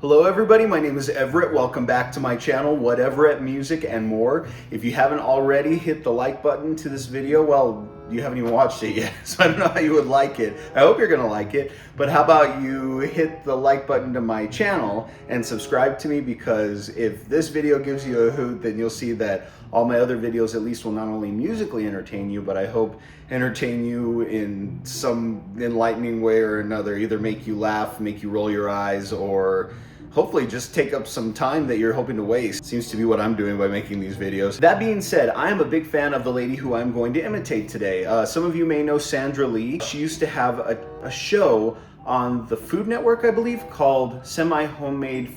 Hello everybody, my name is Everett. Welcome back to my channel, What Everett Music and More. If you haven't already hit the like button to this video, well, you haven't even watched it yet, so I don't know how you would like it. I hope you're gonna like it, but how about you hit the like button to my channel and subscribe to me, because if this video gives you a hoot, then you'll see that all my other videos at least will not only musically entertain you, but I hope entertain you in some enlightening way or another, either make you laugh, make you roll your eyes, or hopefully just take up some time that you're hoping to waste. Seems to be what I'm doing by making these videos. That being said, I am a big fan of the lady who I'm going to imitate today. Some of you may know Sandra Lee. She used to have a show on the Food Network, I believe, called Semi-Homemade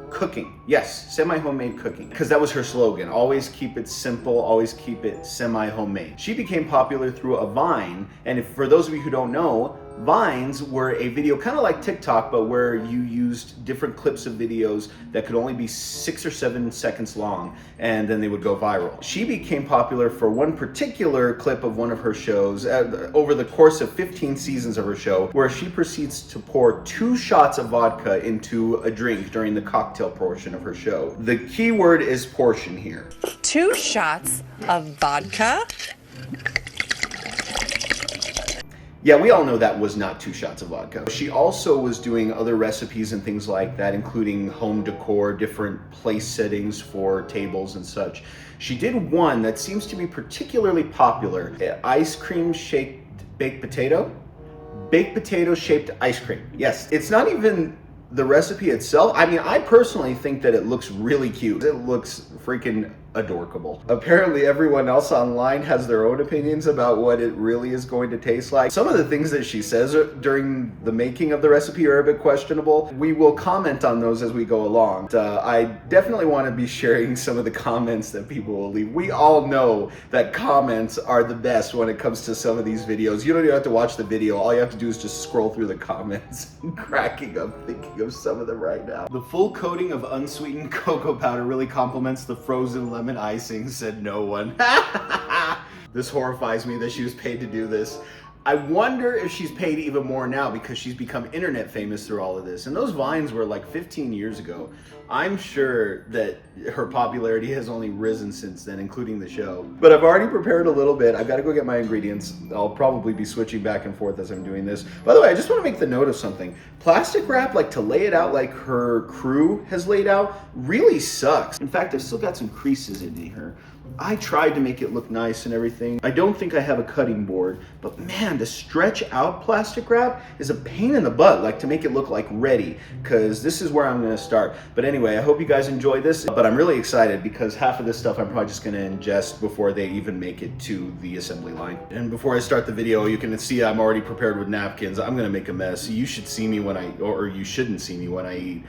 Cooking. Yes, semi-homemade cooking, because that was her slogan. Always keep it simple, always keep it semi-homemade. She became popular through a Vine, and for those of you who don't know, Vines were a video kind of like TikTok, but where you used different clips of videos that could only be 6 or 7 seconds long, and then they would go viral. She became popular for one particular clip of one of her shows over the course of 15 seasons of her show, where she proceeds to pour 2 shots of vodka into a drink during the cocktail portion of her show. The key word is portion here. 2 shots of vodka. Yeah, we all know that was not 2 shots of vodka. She also was doing other recipes and things like that, including home decor, different place settings for tables and such. She did one that seems to be particularly popular: ice cream shaped baked potato. Baked potato shaped ice cream. Yes, it's not even the recipe itself. I mean, I personally think that it looks really cute. It looks freaking adorable. Apparently everyone else online has their own opinions about what it really is going to taste like. Some of the things that she says during the making of the recipe are a bit questionable. We will comment on those as we go along. I definitely want to be sharing some of the comments that people will leave. We all know that comments are the best when it comes to some of these videos. You don't even have to watch the video. All you have to do is just scroll through the comments. I'm cracking up thinking of some of them right now. The full coating of unsweetened cocoa powder really complements the frozen lemon icing, said no one. This horrifies me that she was paid to do this. I wonder if she's paid even more now, because she's become internet famous through all of this. And those Vines were like 15 years ago. I'm sure that her popularity has only risen since then, including the show. But I've already prepared a little bit. I've got to go get my ingredients. I'll probably be switching back and forth as I'm doing this. By the way, I just want to make the note of something. Plastic wrap, like to lay it out like her crew has laid out, really sucks. In fact, I've still got some creases in here. I tried to make it look nice and everything. I don't think I have a cutting board, but man, to stretch out plastic wrap is a pain in the butt, like to make it look like ready, because this is where I'm gonna start. But anyway, I hope you guys enjoyed this, but I'm really excited because half of this stuff I'm probably just gonna ingest before they even make it to the assembly line. And before I start the video, you can see I'm already prepared with napkins. I'm gonna make a mess. You should see me when or you shouldn't see me when I eat.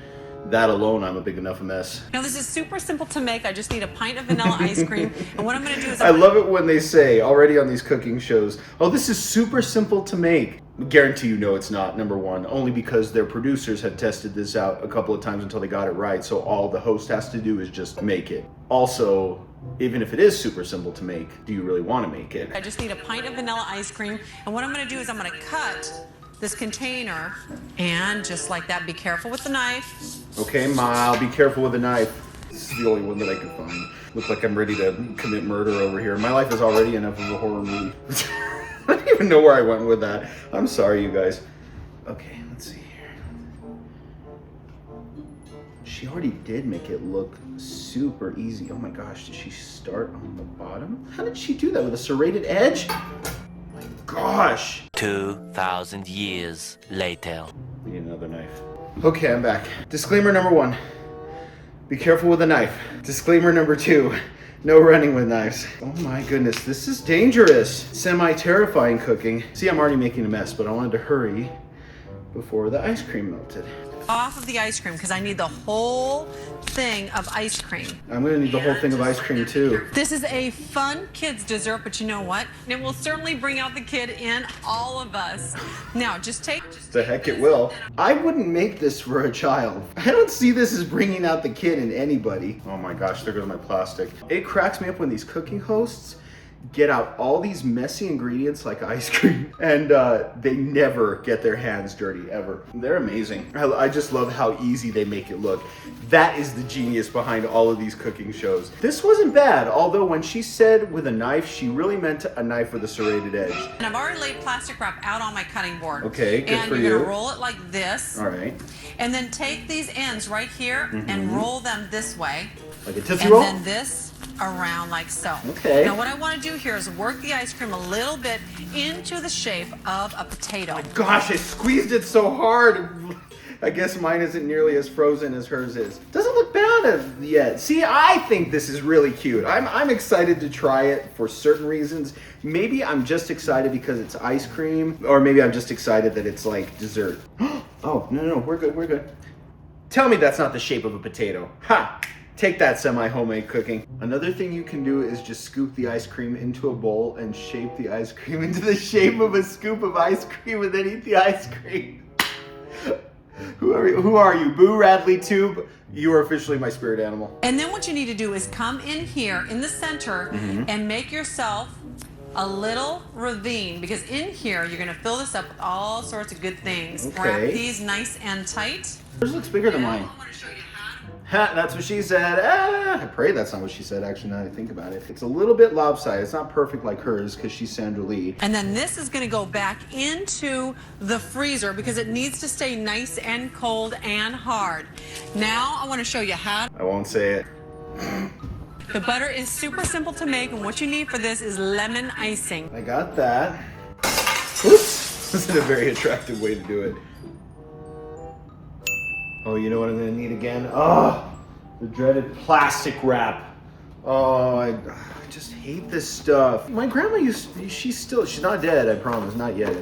That alone, I'm a big enough mess. Now this is super simple to make. I just need a pint of vanilla ice cream. And what I'm gonna do is I love it when they say already on these cooking shows, oh, this is super simple to make. Guarantee you know it's not, number one, only because their producers had tested this out a couple of times until they got it right. So all the host has to do is just make it. Also, even if it is super simple to make, do you really want to make it? I just need a pint of vanilla ice cream. And what I'm gonna do is I'm gonna cut this container, and just like that, be careful with the knife. Okay, Ma, be careful with the knife. This is the only one that I could find. Look like I'm ready to commit murder over here. My life is already enough of a horror movie. I don't even know where I went with that. I'm sorry, you guys. Okay, let's see here. She already did make it look super easy. Oh my gosh, did she start on the bottom? How did she do that, with a serrated edge? Gosh! 2,000 years later. We need another knife. Okay, I'm back. Disclaimer number 1. Be careful with a knife. Disclaimer number 2. No running with knives. Oh my goodness, this is dangerous. Semi-terrifying cooking. See, I'm already making a mess, but I wanted to hurry before the ice cream melted. Off of the ice cream, because I need the whole thing of ice cream. I'm gonna need the whole thing of ice cream too. This is a fun kid's dessert, but you know what? It will certainly bring out the kid in all of us. Now, just take... The heck it will. I wouldn't make this for a child. I don't see this as bringing out the kid in anybody. Oh my gosh, there goes my plastic. It cracks me up when these cooking hosts get out all these messy ingredients like ice cream, and they never get their hands dirty, ever. They're amazing. I just love how easy they make it look. That is the genius behind all of these cooking shows. This wasn't bad, although when she said with a knife, she really meant a knife with a serrated edge. And I've already laid plastic wrap out on my cutting board. Okay, good for you. And you're gonna roll it like this. All right. And then take these ends right here and roll them this way. Like a Tootsie Roll? And then this around like so. Okay. Now what I want to do here is work the ice cream a little bit into the shape of a potato. Gosh, I squeezed it so hard. I guess mine isn't nearly as frozen as hers is. Doesn't look bad yet. See, I think this is really cute. I'm excited to try it for certain reasons. Maybe I'm just excited because it's ice cream, or maybe I'm just excited that it's like dessert. Oh, no, we're good. Tell me that's not the shape of a potato. Ha! Take that, semi-homemade cooking. Another thing you can do is just scoop the ice cream into a bowl and shape the ice cream into the shape of a scoop of ice cream and then eat the ice cream. Who are you? Boo Radley Tube? You are officially my spirit animal. And then what you need to do is come in here in the center and make yourself a little ravine, because in here you're gonna fill this up with all sorts of good things. Okay. Wrap these nice and tight. Yours looks bigger than mine. I want to show you how. Ha, that's what she said. I pray that's not what she said, actually, now that I think about it. It's a little bit lopsided. It's not perfect like hers because she's Sandra Lee. And then this is going to go back into the freezer because it needs to stay nice and cold and hard. Now I want to show you how. I won't say it. The butter is super simple to make, and what you need for this is lemon icing. I got that. Oops. This is a very attractive way to do it. Oh, you know what I'm gonna need again? Oh, the dreaded plastic wrap. Oh, I just hate this stuff. My grandma she's not dead, I promise, not yet.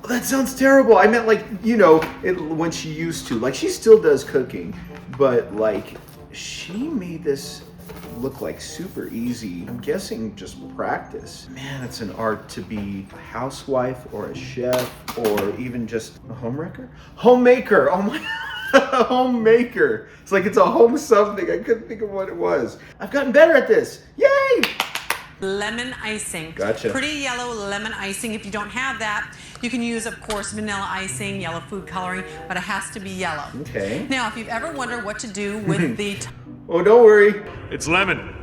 Oh, that sounds terrible. I meant like, you know, when she used to. Like, she still does cooking, but like, she made this look like super easy. I'm guessing just practice. Man, it's an art to be a housewife or a chef or even just a homewrecker. Homemaker, oh my a homemaker. It's like it's a home something. I couldn't think of what it was. I've gotten better at this. Yay! Lemon icing. Gotcha. Pretty yellow lemon icing. If you don't have that, you can use, of course, vanilla icing, yellow food coloring, but it has to be yellow. Okay. Now, if you've ever wondered what to do with the... Oh, don't worry. It's lemon.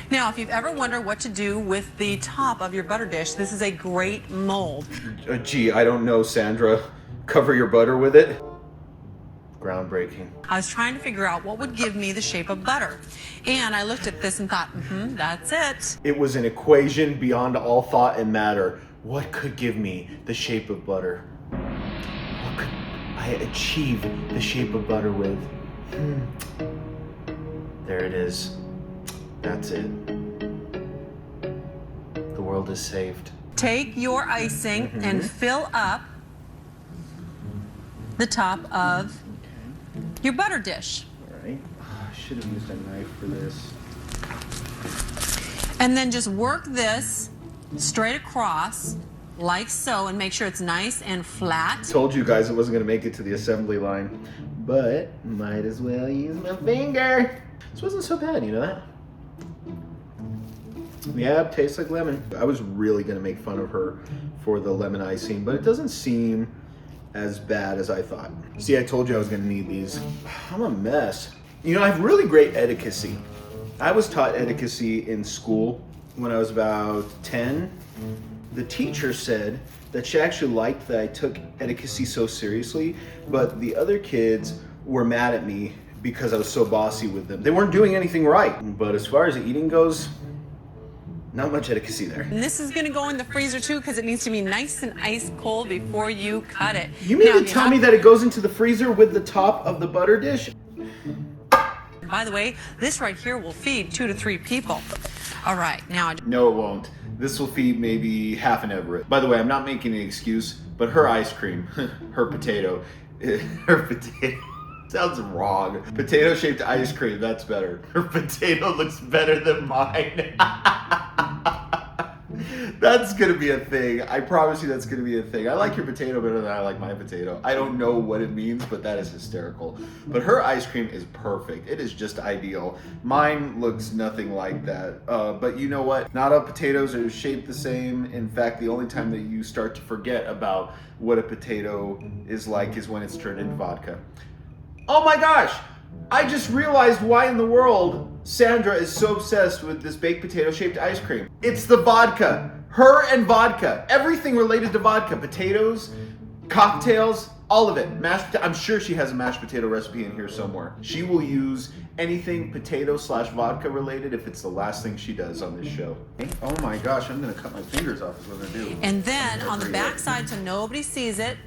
Now, if you've ever wondered what to do with the top of your butter dish, this is a great mold. Gee, I don't know, Sandra. Cover your butter with it? Groundbreaking. I was trying to figure out what would give me the shape of butter. And I looked at this and thought, that's it. It was an equation beyond all thought and matter. What could give me the shape of butter? What could I achieve the shape of butter with? There it is. That's it. The world is saved. Take your icing and fill up the top of your butter dish. All right. I should have used a knife for this. And then just work this straight across like so and make sure it's nice and flat. Told you guys it wasn't going to make it to the assembly line, but might as well use my finger. This wasn't so bad, you know that? Yeah, it tastes like lemon. I was really going to make fun of her for the lemon icing, but it doesn't seem as bad as I thought. See, I told you I was going to need these. I'm a mess. You know, I have really great etiquette. I was taught etiquette in school when I was about 10. The teacher said that she actually liked that I took etiquette so seriously, but the other kids were mad at me because I was so bossy with them. They weren't doing anything right. But as far as eating goes, not much etiquette there. And this is going to go in the freezer too because it needs to be nice and ice cold before you cut it. You mean to tell me that it goes into the freezer with the top of the butter dish? By the way, this right here will feed 2 to 3 people. All right, now... No, it won't. This will feed maybe half an Everett. By the way, I'm not making an excuse, but her ice cream, her potato, sounds wrong. Potato-shaped ice cream, that's better. Her potato looks better than mine. That's gonna be a thing. I promise you that's gonna be a thing. I like your potato better than I like my potato. I don't know what it means, but that is hysterical. But her ice cream is perfect. It is just ideal. Mine looks nothing like that. But you know what? Not all potatoes are shaped the same. In fact, the only time that you start to forget about what a potato is like is when it's turned into vodka. Oh my gosh! I just realized why in the world Sandra is so obsessed with this baked potato shaped ice cream. It's the vodka. Her and vodka. Everything related to vodka. Potatoes, cocktails, all of it. I'm sure she has a mashed potato recipe in here somewhere. She will use anything potato/vodka related if it's the last thing she does on this show. Oh my gosh, I'm gonna cut my fingers off is what I'm gonna do. And then on the back side, so nobody sees it,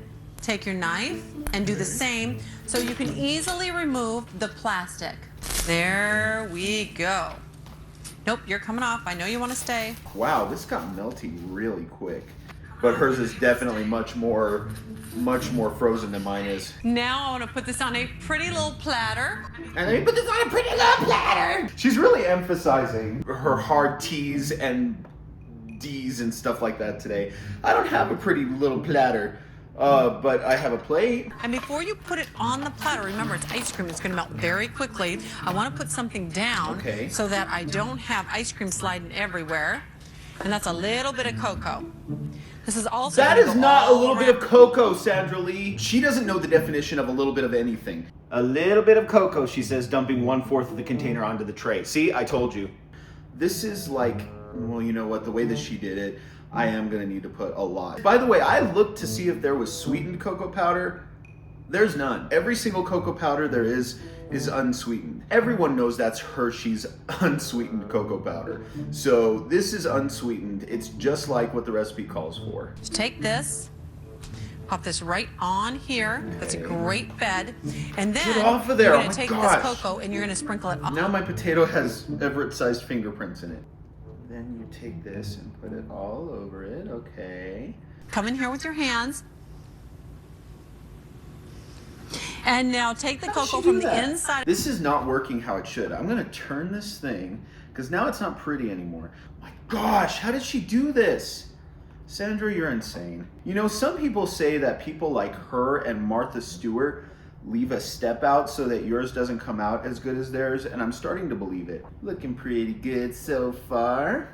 take your knife and do the same so you can easily remove the plastic. There we go. Nope, you're coming off. I know you want to stay. Wow, this got melty really quick. But hers is definitely much more frozen than mine is. Now I want to put this on a pretty little platter. And let me put this on a pretty little platter. She's really emphasizing her hard T's and D's and stuff like that today. I don't have a pretty little platter. But I have a plate. And before you put it on the platter, remember it's ice cream, it's going to melt very quickly. I want to put something down so that I don't have ice cream sliding everywhere. And that's a little bit of cocoa. This is also That is not a little bit of cocoa, Sandra Lee. She doesn't know the definition of a little bit of anything. A little bit of cocoa, she says, dumping 1/4 of the container onto the tray. See, I told you. This is like, well, you know what, the way that she did it, I am gonna need to put a lot. By the way, I looked to see if there was sweetened cocoa powder. There's none. Every single cocoa powder there is unsweetened. Everyone knows that's Hershey's unsweetened cocoa powder. So this is unsweetened. It's just like what the recipe calls for. Just take this, pop this right on here. That's a great bed. And then Get off of there. you're Oh gonna my take gosh. this cocoa and you're gonna sprinkle it on. Now my potato has Everett-sized fingerprints in it. Then you take this and put it all over it, okay. Come in here with your hands. And now take the cocoa from the inside. This is not working how it should. I'm gonna turn this thing, because now it's not pretty anymore. My gosh, how did she do this? Sandra, you're insane. You know, some people say that people like her and Martha Stewart leave a step out so that yours doesn't come out as good as theirs, and I'm starting to believe it. Looking pretty good so far.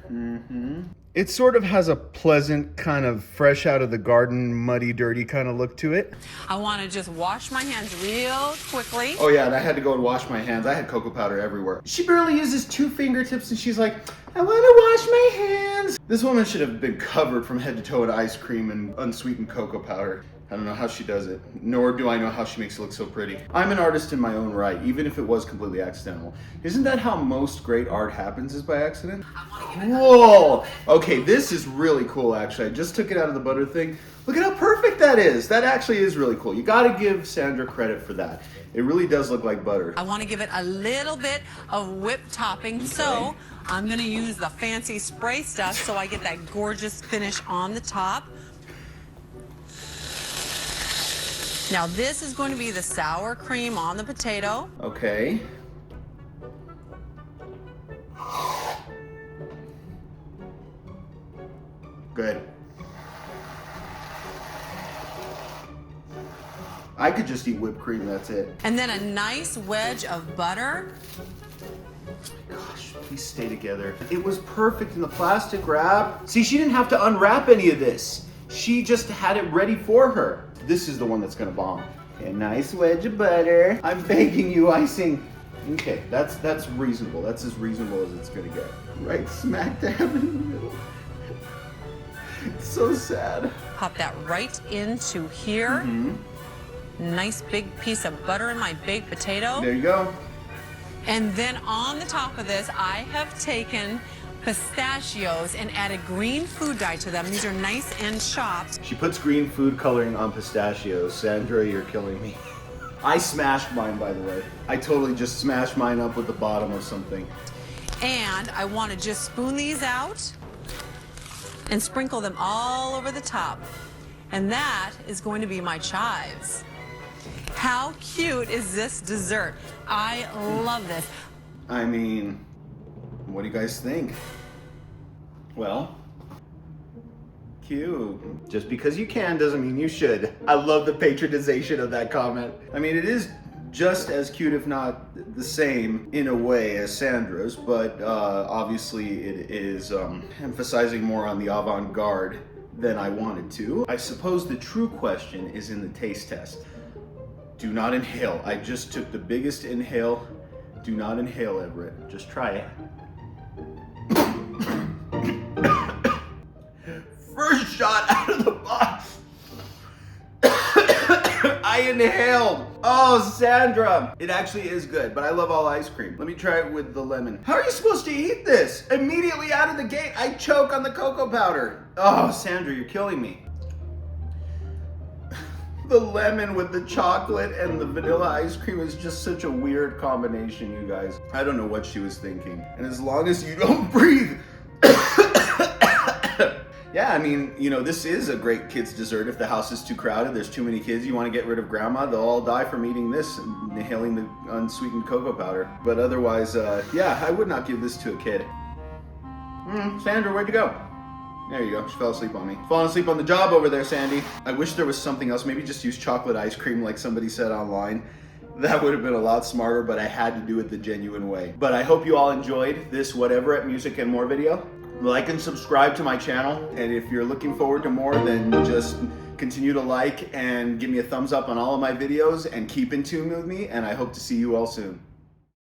It sort of has a pleasant kind of fresh out of the garden, muddy, dirty kind of look to it. I want to just wash my hands real quickly. Oh yeah, and I had to go and wash my hands. I had cocoa powder everywhere. She barely uses 2 fingertips and she's like, I want to wash my hands. This woman should have been covered from head to toe in ice cream and unsweetened cocoa powder. I don't know how she does it, nor do I know how she makes it look so pretty. I'm an artist in my own right, even if it was completely accidental. Isn't that how most great art happens, is by accident? Whoa! Okay, this is really cool, actually. I just took it out of the butter thing. Look at how perfect that is. That actually is really cool. You gotta give Sandra credit for that. It really does look like butter. I want to give it a little bit of whipped topping, so I'm gonna use the fancy spray stuff so I get that gorgeous finish on the top. Now this is going to be the sour cream on the potato. Okay. Good. I could just eat whipped cream, that's it. And then a nice wedge of butter. Gosh, please stay together. It was perfect in the plastic wrap. See, she didn't have to unwrap any of this. She just had it ready for her. This is the one that's gonna bomb. A nice wedge of butter. I'm begging you, icing. Okay, that's reasonable. That's as reasonable as it's gonna get. Right smack dab in the middle. It's so sad. Pop that right into here. Nice big piece of butter in my baked potato. There you go. And then on the top of this, I have taken pistachios and added green food dye to them. These are nice and chopped. She puts green food coloring on pistachios. Sandra, you're killing me. I smashed mine, by the way. I totally just smashed mine up with the bottom of something. And I want to just spoon these out and sprinkle them all over the top. And that is going to be my chives. How cute is this dessert? I love this. I mean, what do you guys think? Well, Cute. Just because you can doesn't mean you should. I love the patronization of that comment. I mean, it is just as cute, if not the same, in a way as Sandra's, but obviously it is emphasizing more on the avant-garde than I wanted to. I suppose the true question is in the taste test. Do not inhale. I just took the biggest inhale. Do not inhale, Everett. Just try it. First shot out of the box. I inhaled. Oh, Sandra. It actually is good, but I love all ice cream. Let me try it with the lemon. How are you supposed to eat this? Immediately out of the gate, I choke on the cocoa powder. Oh, Sandra, you're killing me. The lemon with the chocolate and the vanilla ice cream is just such a weird combination, you guys. I don't know what she was thinking. And as long as you don't breathe. Yeah, I mean, you know, this is a great kid's dessert. If the house is too crowded, there's too many kids, you want to get rid of grandma, they'll all die from eating this and inhaling the unsweetened cocoa powder. But otherwise, yeah, I would not give this to a kid. Sandra, where'd you go? There you go, she fell asleep on me. Falling asleep on the job over there, Sandy. I wish there was something else. Maybe just use chocolate ice cream like somebody said online. That would have been a lot smarter, but I had to do it the genuine way. But I hope you all enjoyed this Whatever at Music and More video. Like and subscribe to my channel, and if you're looking forward to more, then just continue to like and give me a thumbs up on all of my videos and keep in tune with me, and I hope to see you all soon.